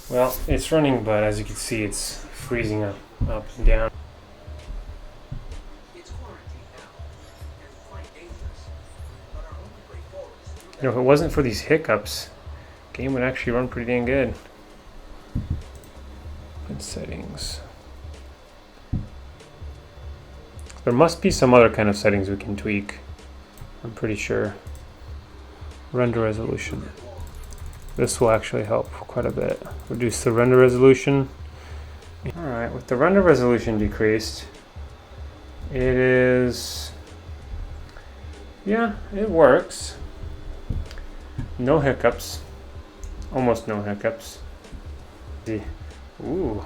Well, it's running, but as you can see, it's freezing up and down. You know, if it wasn't for these hiccups, the game would actually run pretty dang good. In settings. There must be some other kind of settings we can tweak. I'm pretty sure. Render resolution. This will actually help quite a bit. Reduce the render resolution. Alright, with the render resolution decreased, it is... yeah, it works. No hiccups. Almost no hiccups. Ooh,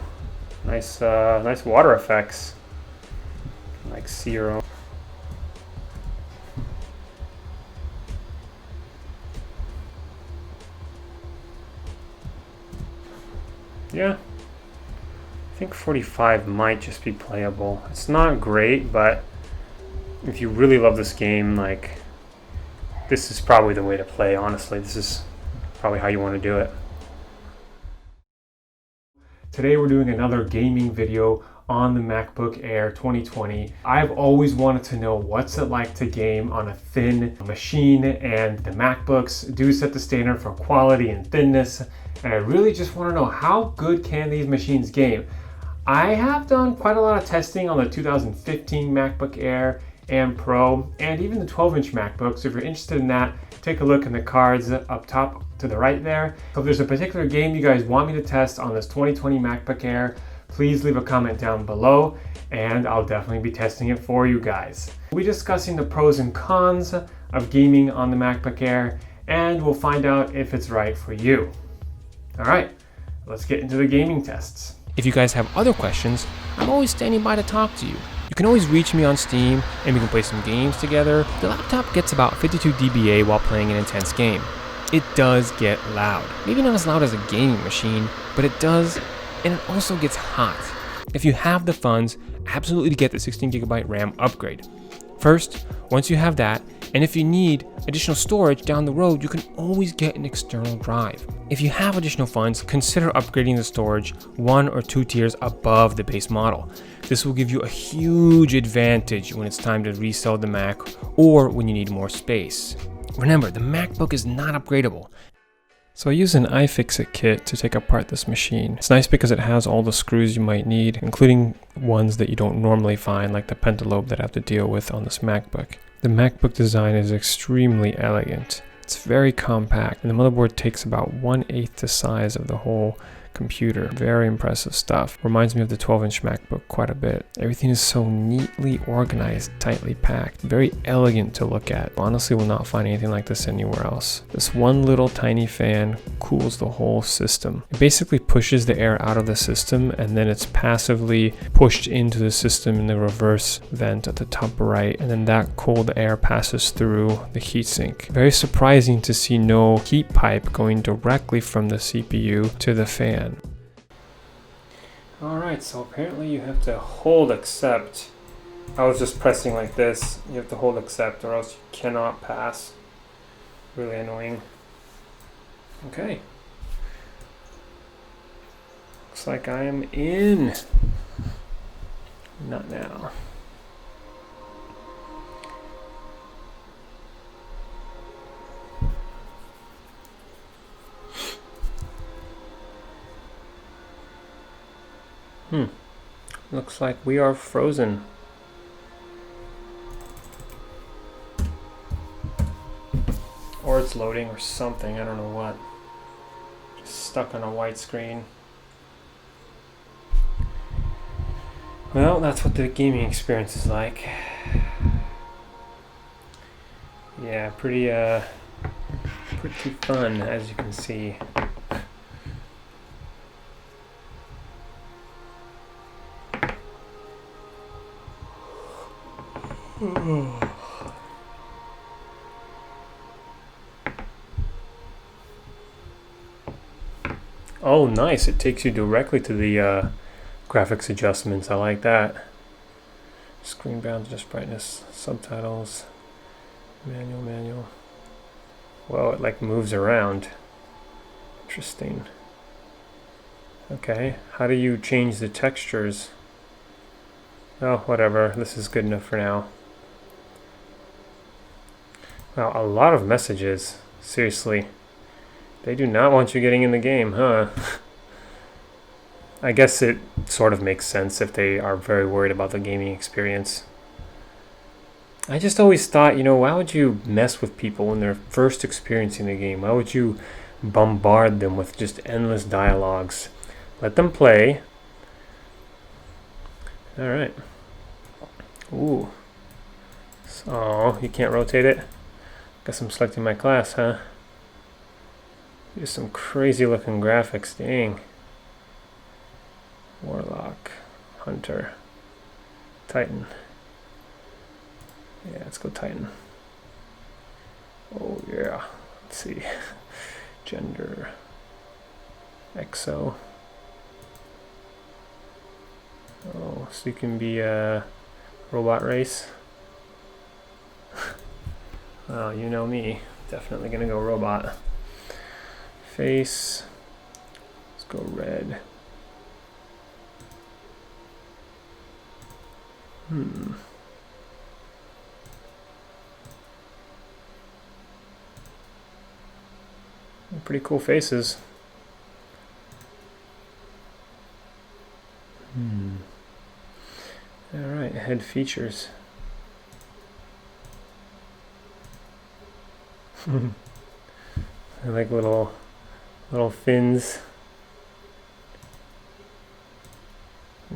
nice water effects. Like zero. Yeah, I think 45 might just be playable. It's not great, but if you really love this game, like, this is probably the way to play, honestly. This is probably how you want to do it. Today we're doing another gaming video on the MacBook Air 2020. I've always wanted to know what's it like to game on a thin machine, and the MacBooks do set the standard for quality and thinness, and I really just want to know how good can these machines game. I have done quite a lot of testing on the 2015 MacBook Air and Pro, and even the 12-inch MacBook, so if you're interested in that, take a look in the cards up top to the right there. So if there's a particular game you guys want me to test on this 2020 MacBook Air, please leave a comment down below and I'll definitely be testing it for you guys. We'll be discussing the pros and cons of gaming on the MacBook Air, and we'll find out if it's right for you. All right, let's get into the gaming tests. If you guys have other questions, I'm always standing by to talk to you. You can always reach me on Steam and we can play some games together. The laptop gets about 52 dBA while playing an intense game. It does get loud. Maybe not as loud as a gaming machine, but it does, and it also gets hot. If you have the funds, absolutely get the 16GB RAM upgrade. First, once you have that, and if you need additional storage down the road, you can always get an external drive. If you have additional funds, consider upgrading the storage 1 or 2 tiers above the base model. This will give you a huge advantage when it's time to resell the Mac or when you need more space. Remember, the MacBook is not upgradable. So I use an iFixit kit to take apart this machine. It's nice because it has all the screws you might need, including ones that you don't normally find, like the pentalobe that I have to deal with on this MacBook. The MacBook design is extremely elegant. It's very compact, and the motherboard takes about 1/8 the size of the whole computer. Very impressive stuff. Reminds me of the 12-inch MacBook quite a bit. Everything is so neatly organized, tightly packed, very elegant to look at. Honestly, will not find anything like this anywhere else. This one little tiny fan cools the whole system. It basically pushes the air out of the system, and then it's passively pushed into the system in the reverse vent at the top right, and then that cold air passes through the heatsink. Very surprising to see no heat pipe going directly from the CPU to the fan. Alright, so apparently you have to hold accept. I was just pressing like this. You have to hold accept or else you cannot pass. Really annoying. Okay. Looks like I am in. Not now. Looks like we are frozen. Or it's loading or something, I don't know what. Just stuck on a white screen. Well, that's what the gaming experience is like. Yeah, pretty fun, as you can see. Oh, nice. It takes you directly to the graphics adjustments. I like that. Screen bounds, just brightness, subtitles, manual. Well, it like moves around. Interesting. Okay, how do you change the textures? Oh, whatever. This is good enough for now. Wow, a lot of messages. Seriously. They do not want you getting in the game, huh? I guess it sort of makes sense if they are very worried about the gaming experience. I just always thought, you know, why would you mess with people when they're first experiencing the game? Why would you bombard them with just endless dialogues? Let them play. All right. Ooh. Oh, you can't rotate it? Guess I'm selecting my class, huh? Just some crazy looking graphics, dang. Warlock, Hunter, Titan. Yeah, let's go Titan. Oh yeah, let's see. Gender, EXO. Oh, so you can be a robot race. Well, you know me, definitely gonna go robot. Face, let's go red. Pretty cool faces. Alright, head features. I like little fins.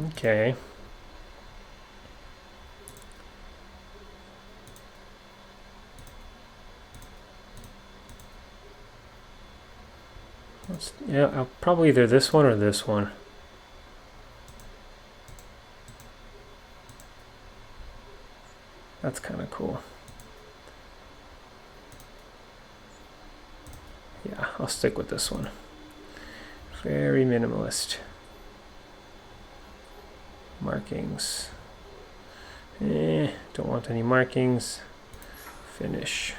Okay. Yeah, I'll probably either this one or this one. That's kind of cool. Yeah, I'll stick with this one. Very minimalist. Markings. Don't want any markings. Finish.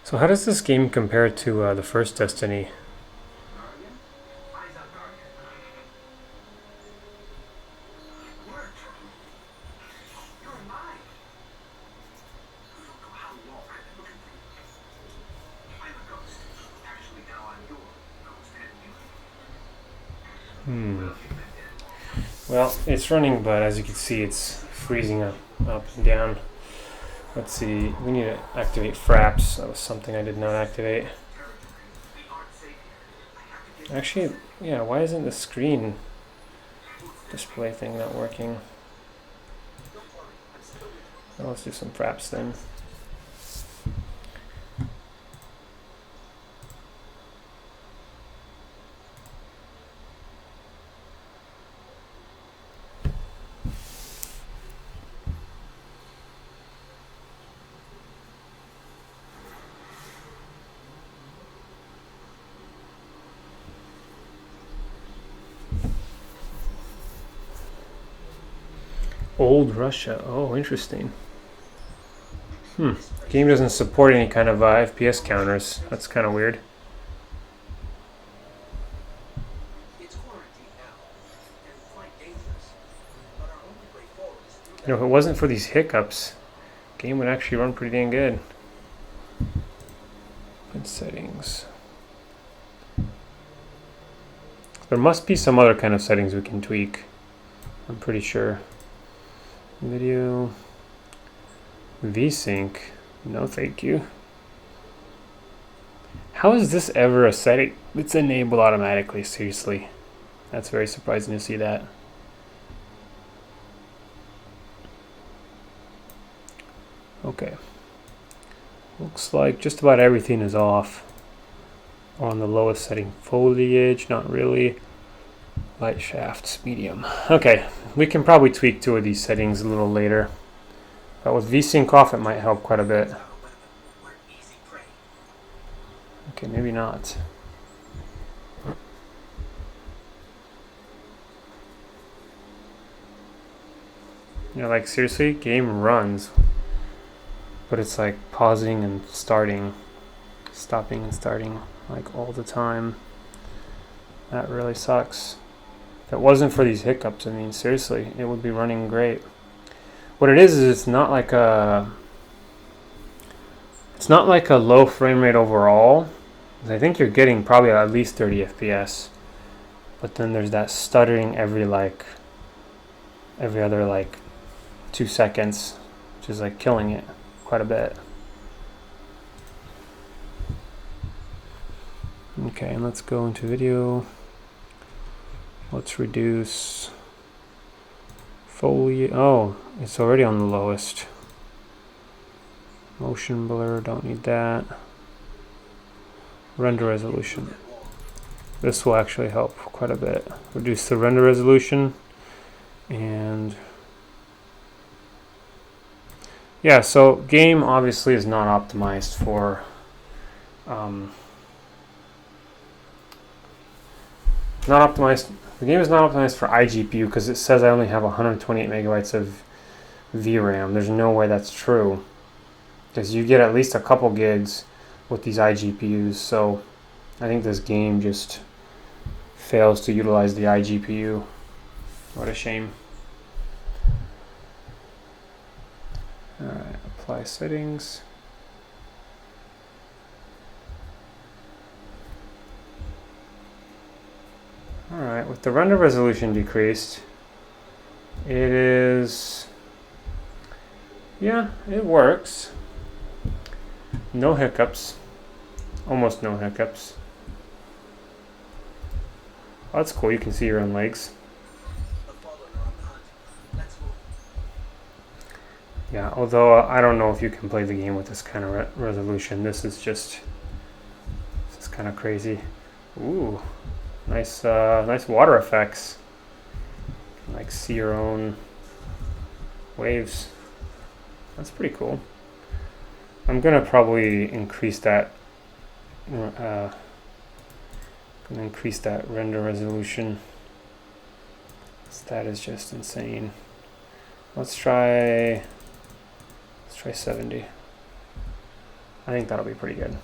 So how does this game compare to the first Destiny? Well, it's running, but as you can see, it's freezing up and down. Let's see, we need to activate fraps. That was something I did not activate. Actually, yeah, why isn't the screen display thing not working? Well, let's do some fraps then. Old Russia. Oh, interesting. Game doesn't support any kind of FPS counters. That's kind of weird. You know, if it wasn't for these hiccups, game would actually run pretty dang good. And settings. There must be some other kind of settings we can tweak. I'm pretty sure. Video. VSync. No thank you. How is this ever a setting that's enabled automatically? Seriously. That's very surprising to see that. Okay. Looks like just about everything is off. On the lowest setting. Foliage, not really. Light shafts, medium. Okay, we can probably tweak two of these settings a little later. But with VSync off, it might help quite a bit. Okay, maybe not. You know, like seriously, game runs, but it's like pausing and starting, stopping and starting like all the time. That really sucks. If it wasn't for these hiccups, I mean, seriously, it would be running great. What it is it's not like a low frame rate overall. I think you're getting probably at least 30 FPS, but then there's that stuttering every other 2 seconds, which is like killing it quite a bit. Okay, and let's go into video. Let's reduce foliage. Oh, it's already on the lowest. Motion blur, don't need that. Render resolution. This will actually help quite a bit. Reduce the render resolution. And yeah, so game obviously is not optimized for the game is not optimized for iGPU because it says I only have 128 megabytes of VRAM. There's no way that's true, because you get at least a couple gigs with these iGPUs. So I think this game just fails to utilize the iGPU. What a shame. Alright, apply settings. Alright, with the render resolution decreased, yeah, it works. No hiccups. Almost no hiccups. Oh, that's cool, you can see your own legs. Yeah, although I don't know if you can play the game with this kind of resolution. This is kind of crazy. Ooh. Nice water effects. Like see your own waves. That's pretty cool. I'm gonna probably increase that. Render resolution. That is just insane. Let's try 70. I think that'll be pretty good.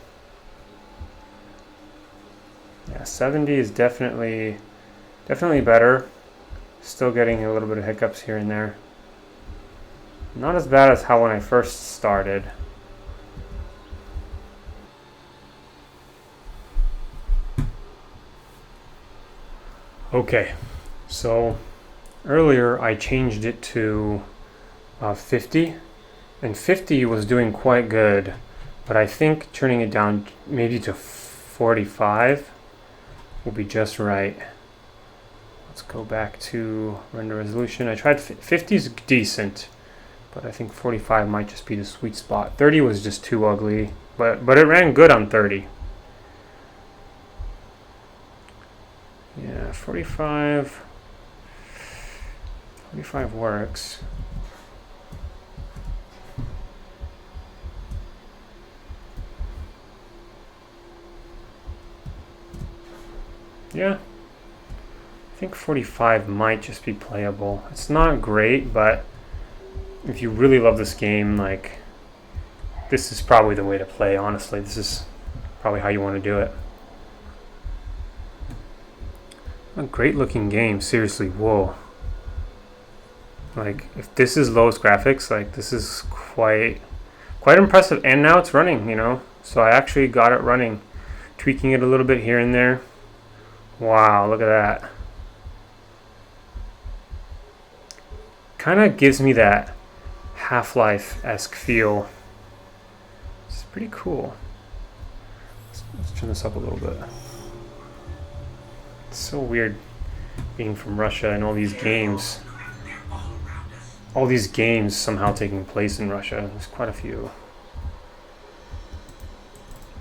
Yeah, 70 is definitely better. Still getting a little bit of hiccups here and there. Not as bad as how when I first started. Okay, so earlier I changed it to 50, and 50 was doing quite good, but I think turning it down maybe to 45 will be just right. Let's go back to render resolution. I tried 50 is decent, but I think 45 might just be the sweet spot. 30 was just too ugly, but it ran good on 30. Yeah, 45 works. Yeah, I think 45 might just be playable. It's not great, but if you really love this game, like, this is probably the way to play, honestly. This is probably how you want to do it. A great looking game, seriously, whoa. Like, if this is lowest graphics, like, this is quite impressive. And now it's running, you know, so I actually got it running, tweaking it a little bit here and there. Wow, look at that. Kind of gives me that Half-Life-esque feel. It's pretty cool. Let's turn this up a little bit. It's so weird being from Russia and all these games somehow taking place in Russia. There's quite a few.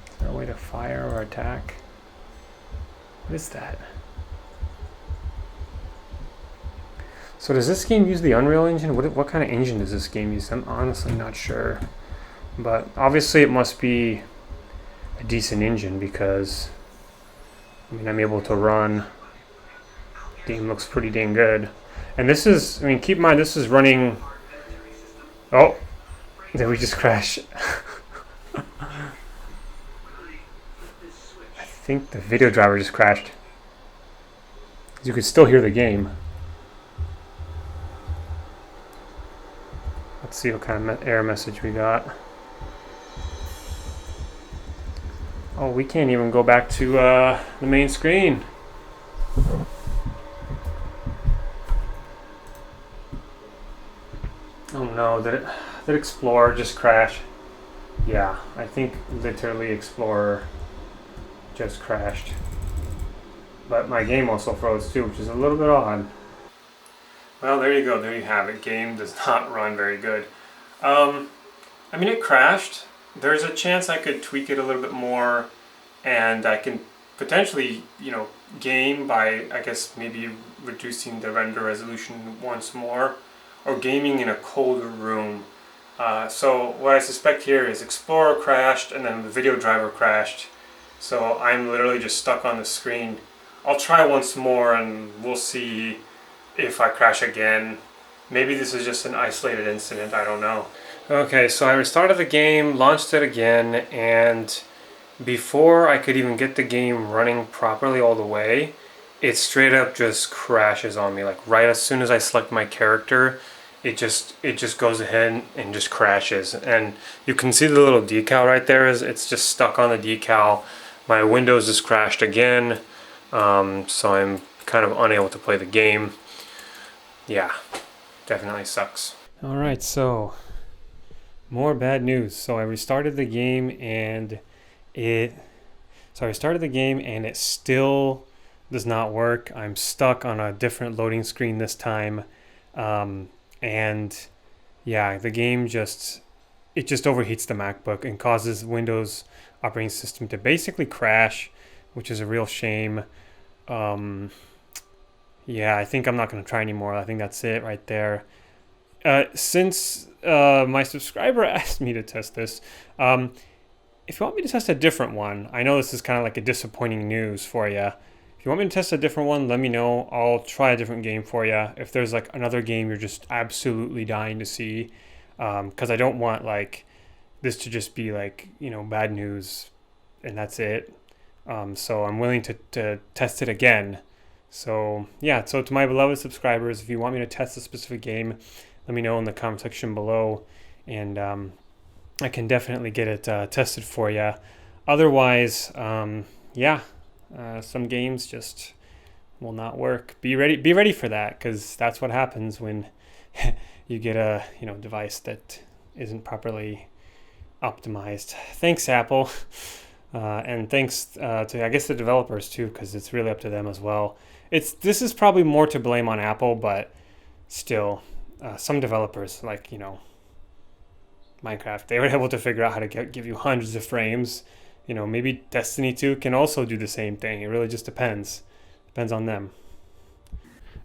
Is there a way to fire or attack? What is that? So does this game use the Unreal Engine? What kind of engine does this game use? I'm honestly not sure. But obviously it must be a decent engine, because I mean I'm able to run. The game looks pretty dang good. And this is, I mean, keep in mind this is running. Oh, did we just crash? I think the video driver just crashed. You can still hear the game. Let's see what kind of error message we got. Oh, we can't even go back to the main screen. Oh no, did Explorer just crash? Yeah, I think literally Explorer just crashed. But my game also froze too, which is a little bit odd. Well, there you go, there you have it. Game does not run very good. I mean, it crashed. There's a chance I could tweak it a little bit more, and I can potentially, game by, I guess, maybe reducing the render resolution once more, or gaming in a colder room. So what I suspect here is Explorer crashed and then the video driver crashed. So I'm literally just stuck on the screen. I'll try once more and we'll see if I crash again. Maybe this is just an isolated incident, I don't know. Okay, so I restarted the game, launched it again, and before I could even get the game running properly all the way, it straight up just crashes on me. Like right as soon as I select my character, it just goes ahead and just crashes. And you can see the little decal right there, it's just stuck on the decal. My Windows just crashed again, so I'm kind of unable to play the game. Yeah, definitely sucks. Alright, so more bad news. So I restarted the game and it still does not work. I'm stuck on a different loading screen this time. And yeah, the game just overheats the MacBook and causes Windows operating system to basically crash, which is a real shame. Yeah, I think I'm not going to try anymore. I think that's it right there. Since my subscriber asked me to test this, if you want me to test a different one, I know this is kind of like a disappointing news for you. If you want me to test a different one, let me know. I'll try a different game for you. If there's like another game you're just absolutely dying to see, because I don't want like this to just be like, bad news and that's it. So I'm willing to test it again. So yeah, so to my beloved subscribers, if you want me to test a specific game, let me know in the comment section below, and I can definitely get it tested for you. Otherwise, some games just will not work. Be ready for that, because that's what happens when you get a device that isn't properly optimized. Thanks, Apple, and thanks to I guess the developers too, because it's really up to them as well. This is probably more to blame on Apple, but still, some developers like Minecraft, they were able to figure out how to give you hundreds of frames. Maybe Destiny 2 can also do the same thing. It really just depends on them.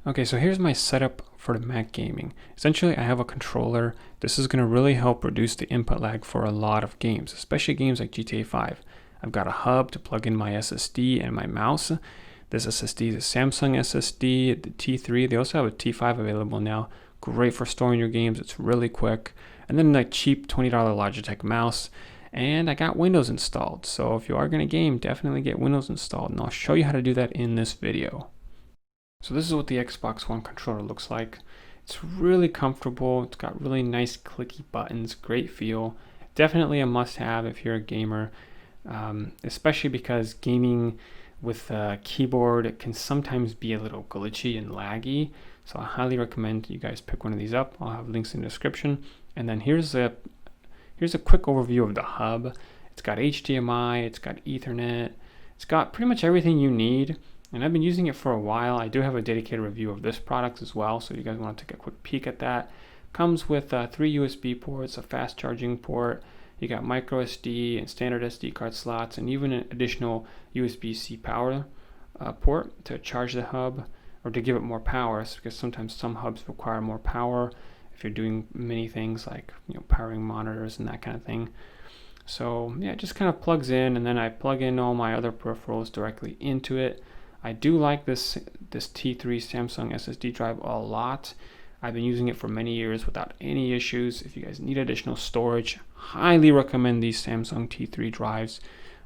Okay, so here's my setup for the Mac gaming. Essentially, I have a controller. This is going to really help reduce the input lag for a lot of games, especially games like GTA 5. I've got a hub to plug in my SSD and my mouse. This SSD is a Samsung SSD, the T3. They also have a T5 available now. Great for storing your games. It's really quick. And then a cheap $20 Logitech mouse. And I got Windows installed. So if you are going to game, definitely get Windows installed. And I'll show you how to do that in this video. So this is what the Xbox One controller looks like. It's really comfortable. It's got really nice clicky buttons, great feel. Definitely a must-have if you're a gamer, especially because gaming with a keyboard can sometimes be a little glitchy and laggy. So I highly recommend you guys pick one of these up. I'll have links in the description. And then here's a quick overview of the hub. It's got HDMI, it's got Ethernet, it's got pretty much everything you need. And I've been using it for a while. I do have a dedicated review of this product as well, so if you guys want to take a quick peek at that. Comes with 3 USB ports, a fast charging port. You got micro SD and standard SD card slots, and even an additional USB-C power port to charge the hub or to give it more power, because sometimes some hubs require more power if you're doing many things like powering monitors and that kind of thing. So yeah, it just kind of plugs in, and then I plug in all my other peripherals directly into it. I do like this T3 Samsung SSD drive a lot. I've been using it for many years without any issues. If you guys need additional storage, highly recommend these Samsung T3 drives.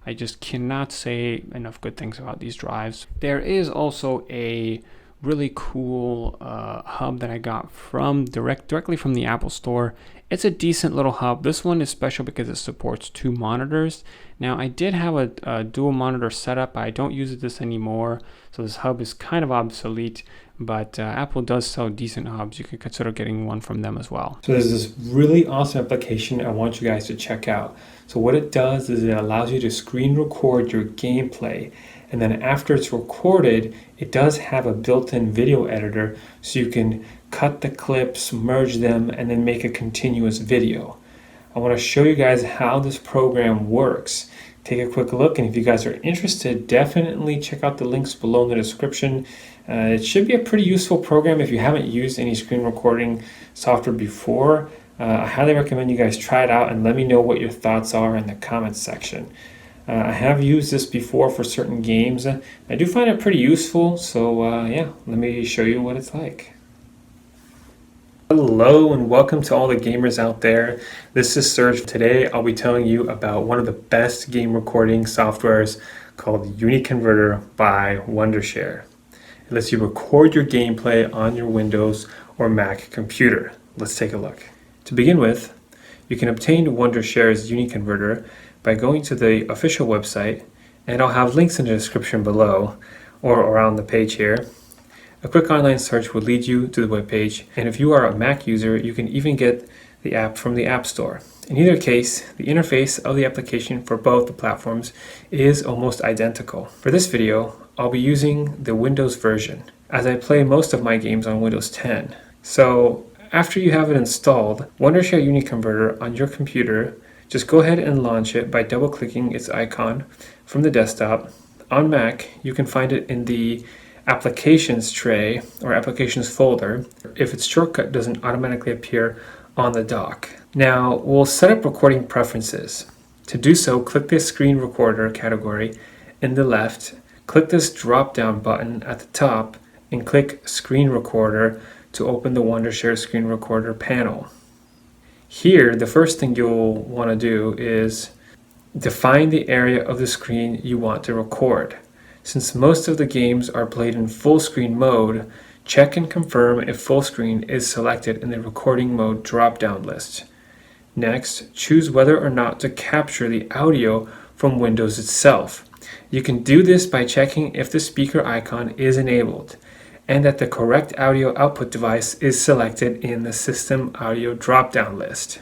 I just cannot say enough good things about these drives. There is also a really cool hub that I got from directly from the Apple Store. It's a decent little hub. This one is special because it supports 2 monitors. Now, I did have a dual monitor setup, but I don't use this anymore, so this hub is kind of obsolete, but Apple does sell decent hubs. You could consider getting one from them as well. So there's this really awesome application I want you guys to check out. So what it does is it allows you to screen record your gameplay, and then after it's recorded, it does have a built-in video editor, so you can cut the clips, merge them, and then make a continuous video. I want to show you guys how this program works. Take a quick look, and if you guys are interested, definitely check out the links below in the description. It should be a pretty useful program if you haven't used any screen recording software before. I highly recommend you guys try it out and let me know what your thoughts are in the comments section. I have used this before for certain games. I do find it pretty useful, so yeah, let me show you what it's like. Hello and welcome to all the gamers out there. This is Serge. Today I'll be telling you about one of the best game recording softwares called UniConverter by Wondershare. It lets you record your gameplay on your Windows or Mac computer. Let's take a look. To begin with, you can obtain Wondershare's UniConverter by going to the official website, and I'll have links in the description below or around the page here. A quick online search will lead you to the webpage, and if you are a Mac user, you can even get the app from the App Store. In either case, the interface of the application for both the platforms is almost identical. For this video, I'll be using the Windows version, as I play most of my games on Windows 10. So after you have it installed, Wondershare UniConverter on your computer, just go ahead and launch it by double-clicking its icon from the desktop. On Mac, you can find it in the Applications tray or Applications folder if its shortcut doesn't automatically appear on the dock. Now, we'll set up recording preferences. To do so, click the Screen Recorder category in the left, click this drop-down button at the top, and click Screen Recorder to open the Wondershare Screen Recorder panel. Here, the first thing you'll want to do is define the area of the screen you want to record. Since most of the games are played in full screen mode, check and confirm if full screen is selected in the recording mode drop-down list. Next, choose whether or not to capture the audio from Windows itself. You can do this by checking if the speaker icon is enabled and that the correct audio output device is selected in the System Audio drop-down list.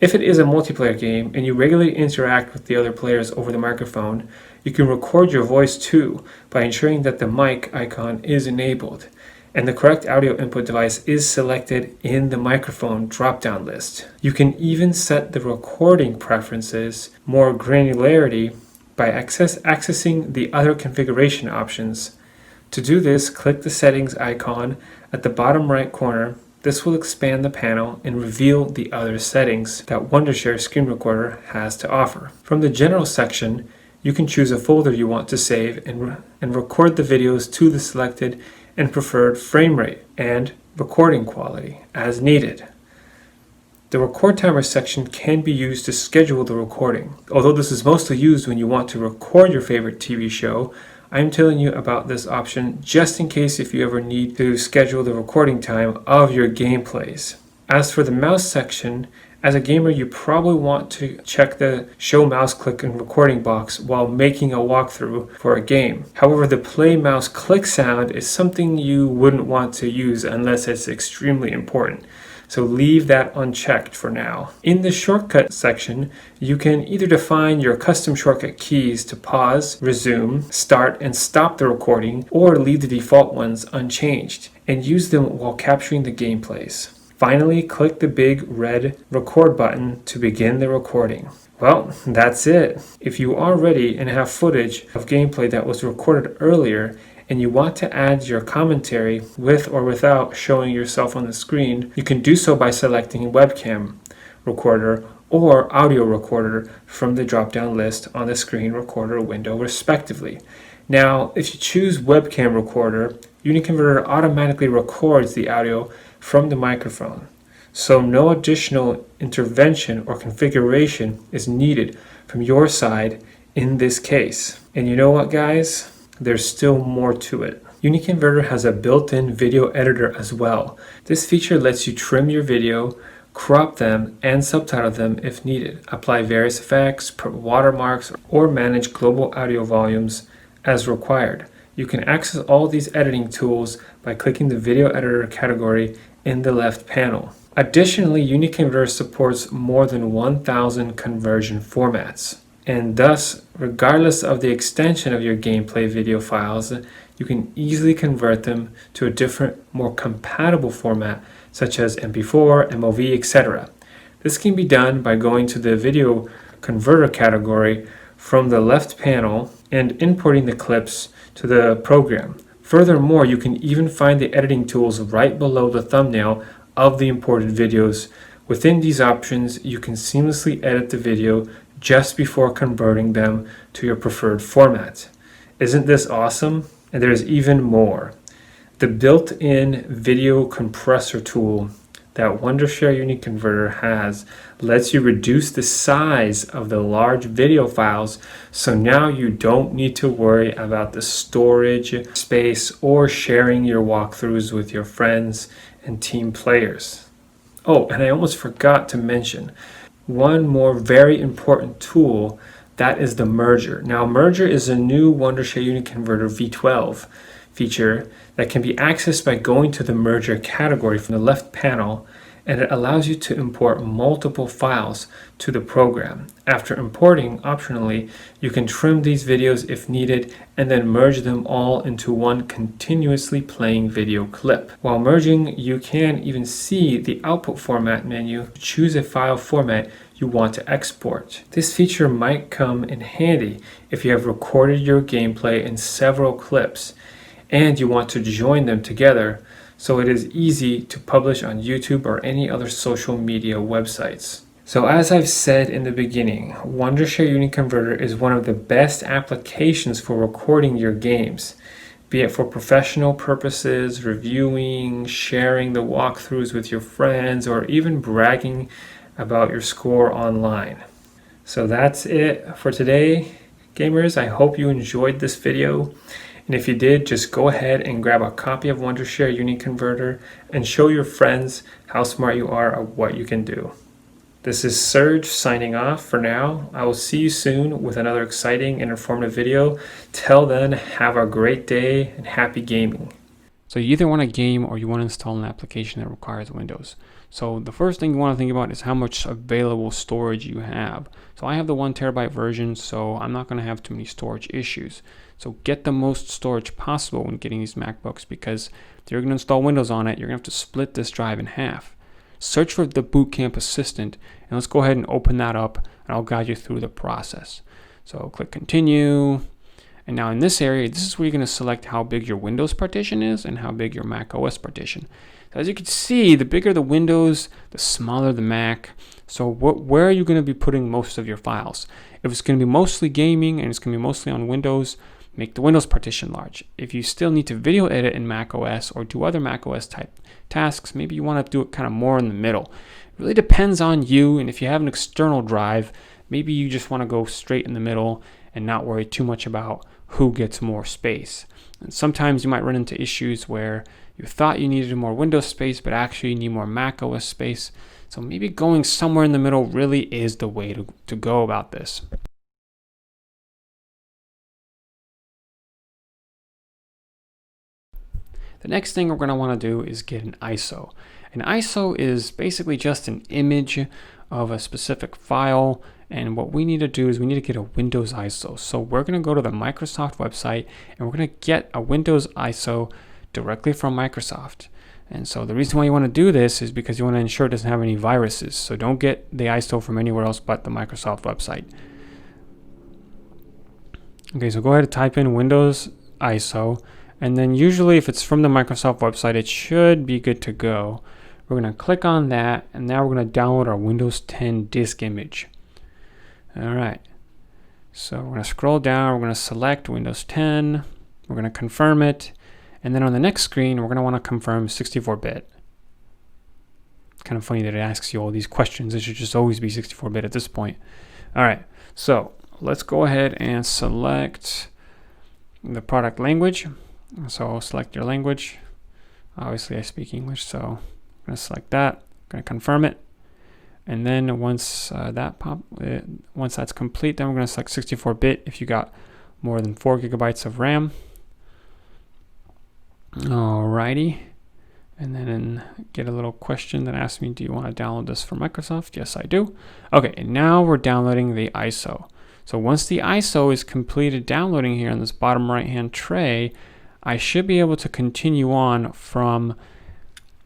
If it is a multiplayer game and you regularly interact with the other players over the microphone, you can record your voice too by ensuring that the mic icon is enabled and the correct audio input device is selected in the microphone drop-down list. You can even set the recording preferences more granularity by accessing the other configuration options. To do this, click the settings icon at the bottom right corner. This will expand the panel and reveal the other settings that Wondershare Screen Recorder has to offer. From the General section, you can choose a folder you want to save and record the videos to the selected and preferred frame rate and recording quality as needed. The Record Timer section can be used to schedule the recording. Although this is mostly used when you want to record your favorite TV show, I'm telling you about this option just in case if you ever need to schedule the recording time of your gameplays. As for the mouse section, as a gamer you probably want to check the Show Mouse Click and Recording box while making a walkthrough for a game. However, the Play Mouse Click sound is something you wouldn't want to use unless it's extremely important. So leave that unchecked for now. In the shortcut section, you can either define your custom shortcut keys to pause, resume, start, and stop the recording, or leave the default ones unchanged and use them while capturing the gameplays. Finally, click the big red record button to begin the recording. Well, that's it. If you are ready and have footage of gameplay that was recorded earlier, and you want to add your commentary with or without showing yourself on the screen, you can do so by selecting webcam recorder or audio recorder from the drop-down list on the screen recorder window respectively. Now, if you choose webcam recorder, UniConverter automatically records the audio from the microphone. So no additional intervention or configuration is needed from your side in this case. And you know what, guys? There's still more to it. UniConverter has a built-in video editor as well. This feature lets you trim your video, crop them, and subtitle them if needed, apply various effects, put watermarks, or manage global audio volumes as required. You can access all these editing tools by clicking the video editor category in the left panel. Additionally, UniConverter supports more than 1,000 conversion formats. And thus, regardless of the extension of your gameplay video files, you can easily convert them to a different, more compatible format, such as MP4, MOV, etc. This can be done by going to the video converter category from the left panel and importing the clips to the program. Furthermore, you can even find the editing tools right below the thumbnail of the imported videos. Within these options, you can seamlessly edit the video just before converting them to your preferred format. Isn't this awesome? And there's even more. The built-in video compressor tool that Wondershare UniConverter has lets you reduce the size of the large video files, so now you don't need to worry about the storage space or sharing your walkthroughs with your friends and team players. Oh, and I almost forgot to mention one more very important tool, that is the merger. Now, merger is a new Wondershare UniConverter V12 feature that can be accessed by going to the merger category from the left panel, and it allows you to import multiple files to the program. After importing, optionally, you can trim these videos if needed and then merge them all into one continuously playing video clip. While merging, you can even see the output format menu to choose a file format you want to export. This feature might come in handy if you have recorded your gameplay in several clips and you want to join them together, so it is easy to publish on YouTube or any other social media websites. So as I've said in the beginning, Wondershare UniConverter is one of the best applications for recording your games, be it for professional purposes, reviewing, sharing the walkthroughs with your friends, or even bragging about your score online. So that's it for today, gamers. I hope you enjoyed this video. And if you did, just go ahead and grab a copy of Wondershare UniConverter and show your friends how smart you are at what you can do. This is Serge signing off for now. I will see you soon with another exciting and informative video. Till then, have a great day and happy gaming. So you either want to game or you want to install an application that requires Windows. So the first thing you want to think about is how much available storage you have. So I have the 1 terabyte version, so I'm not going to have too many storage issues. So get the most storage possible when getting these MacBooks, because if you're going to install Windows on it, you're going to have to split this drive in half. Search for the Boot Camp Assistant, and let's go ahead and open that up, and I'll guide you through the process. So click Continue. And now in this area, this is where you're going to select how big your Windows partition is and how big your Mac OS partition. So as you can see, the bigger the Windows, the smaller the Mac. So where are you going to be putting most of your files? If it's going to be mostly gaming and it's going to be mostly on Windows, make the Windows partition large. If you still need to video edit in Mac OS or do other Mac OS type tasks, maybe you want to do it kind of more in the middle. It really depends on you, and if you have an external drive, maybe you just want to go straight in the middle and not worry too much about who gets more space. And sometimes you might run into issues where you thought you needed more Windows space, but actually you need more Mac OS space. So maybe going somewhere in the middle really is the way to go about this. The next thing we're going to want to do is get an ISO. An ISO is basically just an image of a specific file, and what we need to do is we need to get a Windows ISO. So we're going to go to the Microsoft website and we're going to get a Windows ISO directly from Microsoft. And so the reason why you want to do this is because you want to ensure it doesn't have any viruses. So don't get the ISO from anywhere else but the Microsoft website. Okay, so go ahead and type in Windows ISO, and then usually if it's from the Microsoft website, it should be good to go. We're going to click on that, and now we're going to download our Windows 10 disk image. All right. So we're going to scroll down. We're going to select Windows 10. We're going to confirm it. And then on the next screen, we're going to want to confirm 64-bit. It's kind of funny that it asks you all these questions. It should just always be 64-bit at this point. All right. So let's go ahead and select the product language. So select your language. Obviously, I speak English, so I'm going to select that. I'm going to confirm it. And then once that's complete, then we're going to select 64-bit if you got more than 4 gigabytes of RAM. Alrighty. And then get a little question that asks me, do you want to download this from Microsoft? Yes, I do. Okay, and now we're downloading the ISO. So once the ISO is completed downloading here on this bottom right-hand tray, I should be able to continue on from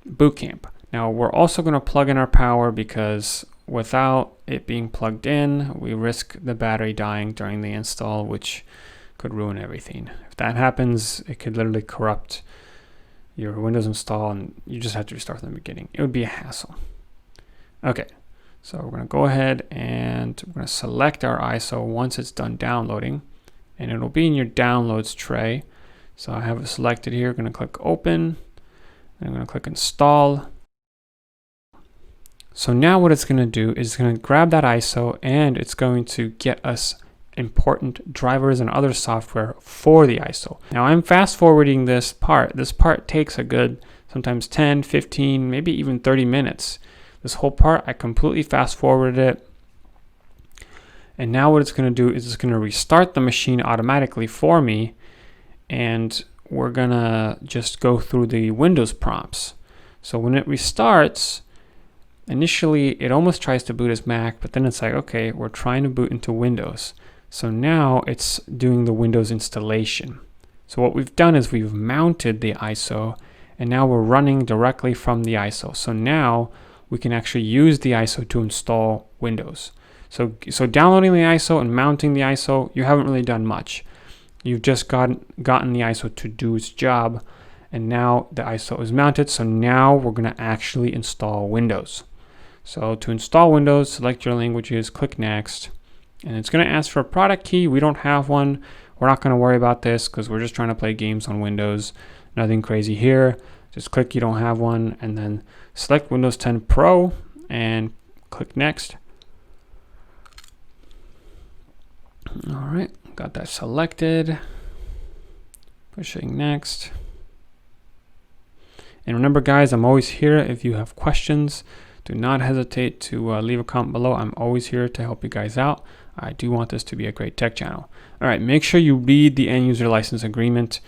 Boot Camp. Now we're also going to plug in our power because without it being plugged in, we risk the battery dying during the install, which could ruin everything. If that happens, it could literally corrupt your Windows install and you just have to restart from the beginning. It would be a hassle. Okay, so we're going to go ahead and we're going to select our ISO once it's done downloading, and it'll be in your downloads tray. So I have it selected here. I'm going to click open, and I'm going to click install. So now what it's going to do is it's going to grab that ISO and it's going to get us important drivers and other software for the ISO. Now I'm fast forwarding this part. This part takes a good sometimes 10, 15, maybe even 30 minutes. This whole part, I completely fast forwarded it. And now what it's going to do is it's going to restart the machine automatically for me. And we're going to just go through the Windows prompts. So when it restarts, initially it almost tries to boot as Mac, but then it's like, okay, we're trying to boot into Windows. So now it's doing the Windows installation. So what we've done is we've mounted the ISO, and now we're running directly from the ISO. So now we can actually use the ISO to install Windows. So downloading the ISO and mounting the ISO, you haven't really done much. You've just gotten the ISO to do its job, and now the ISO is mounted. So now we're going to actually install Windows. So to install Windows, select your languages, click next, and it's going to ask for a product key. We don't have one. We're not going to worry about this because we're just trying to play games on Windows. Nothing crazy here. Just click you don't have one, and then select Windows 10 Pro and click next. All right, got that selected. Pushing next. And remember, guys, I'm always here if you have questions. Do not hesitate to leave a comment below. I'm always here to help you guys out. I do want this to be a great tech channel. All right, make sure you read the end user license agreement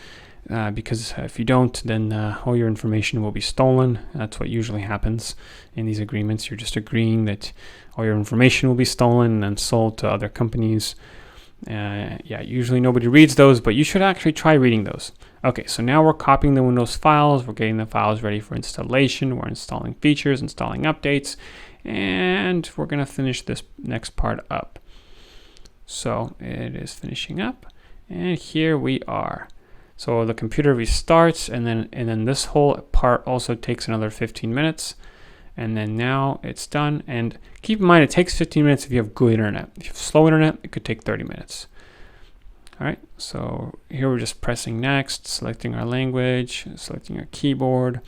because if you don't, then all your information will be stolen. That's what usually happens in these agreements. You're just agreeing that all your information will be stolen and sold to other companies. Yeah, usually nobody reads those, but you should actually try reading those. Okay, so now we're copying the Windows files. We're getting the files ready for installation. We're installing features, installing updates, and we're going to finish this next part up. So it is finishing up, and here we are. So the computer restarts, and then this whole part also takes another 15 minutes. And then now it's done. And keep in mind, it takes 15 minutes if you have good internet. If you have slow internet, it could take 30 minutes. All right, so here we're just pressing next, selecting our language, selecting our keyboard.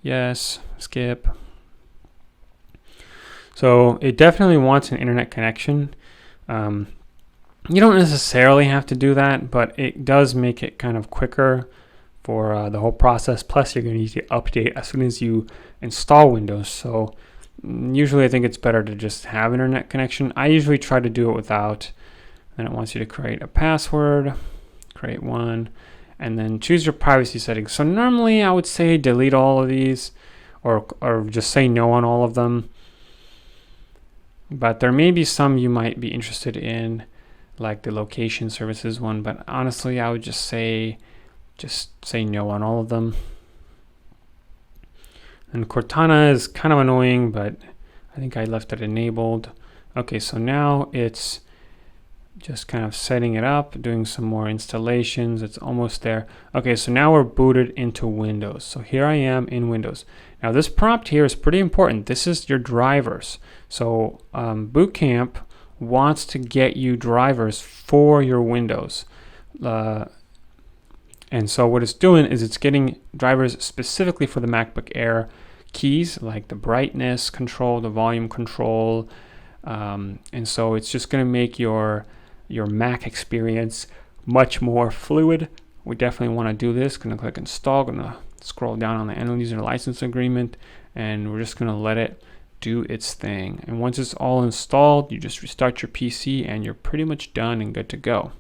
Yes, skip. So it definitely wants an internet connection. You don't necessarily have to do that, but it does make it kind of quicker for the whole process. Plus, you're going to need to update as soon as you install Windows. So usually I think it's better to just have internet connection. I usually try to do it without. Then it wants you to create a password, create one, and then choose your privacy settings. So normally I would say delete all of these or just say no on all of them. But there may be some you might be interested in, like the location services one. But honestly, I would just say no on all of them. And Cortana is kind of annoying, but I think I left it enabled. Okay, so now it's Just kind of setting it up, doing some more installations. It's almost there. Okay, so now we're booted into Windows. So here I am in Windows. Now this prompt here is pretty important. This is your drivers. So Boot Camp wants to get you drivers for your Windows. And so what it's doing is it's getting drivers specifically for the MacBook Air keys, like the brightness control, the volume control. And so it's just going to make your Mac experience much more fluid. We definitely want to do this. Going to click install, going to scroll down on the end user license agreement, and we're just going to let it do its thing. And once it's all installed, you just restart your PC and you're pretty much done and good to go.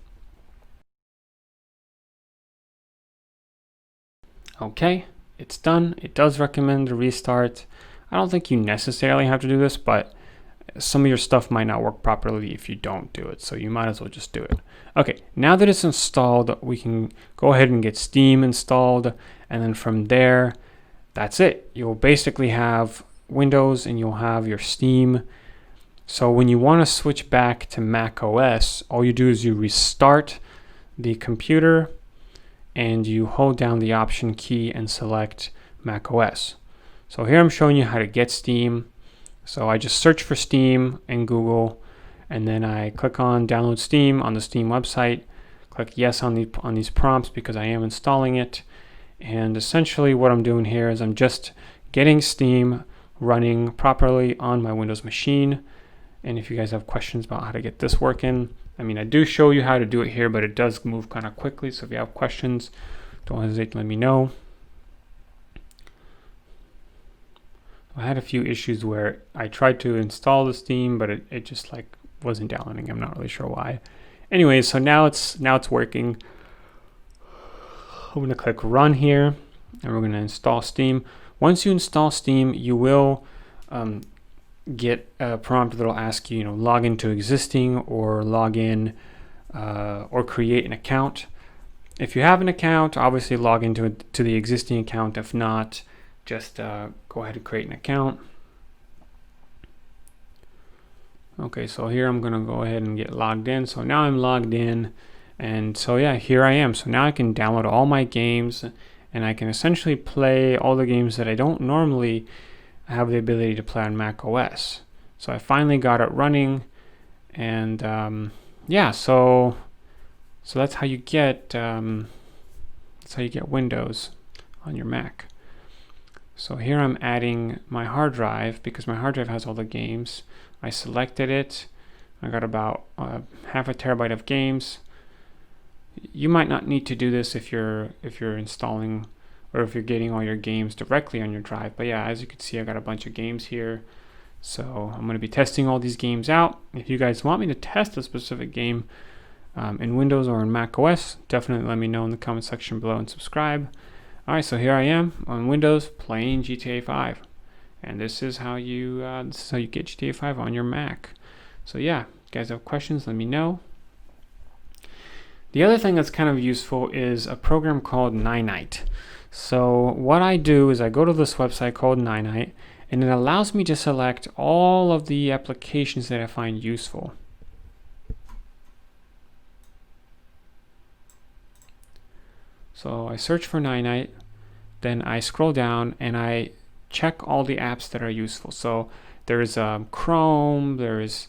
Okay, it's done. It does recommend a restart. I don't think you necessarily have to do this, but some of your stuff might not work properly if you don't do it, so you might as well just do it. Okay, now that it's installed, we can go ahead and get Steam installed, and then from there, that's it. You'll basically have Windows and you'll have your Steam. So when you want to switch back to Mac OS, all you do is you restart the computer and you hold down the Option key and select Mac OS. So here I'm showing you how to get Steam. So I just search for Steam in Google, and then I click on download Steam on the Steam website, click yes on these prompts because I am installing it. And essentially what I'm doing here is I'm just getting Steam running properly on my Windows machine. And if you guys have questions about how to get this working, I mean, I do show you how to do it here, but it does move kind of quickly. So if you have questions, don't hesitate to let me know. I had a few issues where I tried to install the Steam, but it just like wasn't downloading. I'm not really sure why. Anyways, so now it's working. I'm gonna click run here, and we're gonna install Steam. Once you install Steam, you will get a prompt that'll ask you, log into existing or log in or create an account. If you have an account, obviously log into the existing account. If not, just go ahead and create an account. Okay, so here I'm gonna go ahead and get logged in. So now I'm logged in, and so yeah, here I am. So now I can download all my games, and I can essentially play all the games that I don't normally have the ability to play on Mac OS. So I finally got it running, and yeah, so that's how you get Windows on your Mac. So here I'm adding my hard drive because my hard drive has all the games. I selected it. I got about half a terabyte of games. You might not need to do this if you're installing or if you're getting all your games directly on your drive. But yeah, as you can see, I got a bunch of games here. So I'm going to be testing all these games out. If you guys want me to test a specific game in Windows or in Mac OS, definitely let me know in the comment section below and subscribe. All right, so here I am on Windows playing GTA 5, and this is how you get GTA 5 on your Mac. So yeah, if you guys have questions, let me know. The other thing that's kind of useful is a program called Ninite. So what I do is I go to this website called Ninite, and it allows me to select all of the applications that I find useful. So I search for Ninite, then I scroll down and I check all the apps that are useful. So there's Chrome, there's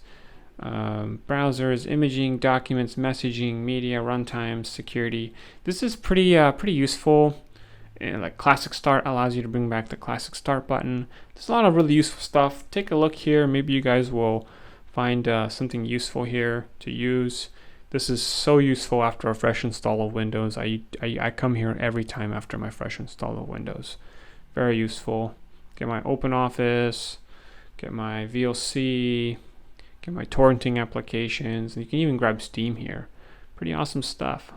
browsers, imaging, documents, messaging, media, runtime, security. This is pretty useful. Like Classic Start allows you to bring back the Classic Start button. There's a lot of really useful stuff. Take a look here. Maybe you guys will find something useful here to use. This is so useful after a fresh install of Windows. I come here every time after my fresh install of Windows. Very useful. Get my OpenOffice, get my VLC, get my torrenting applications, and you can even grab Steam here. Pretty awesome stuff.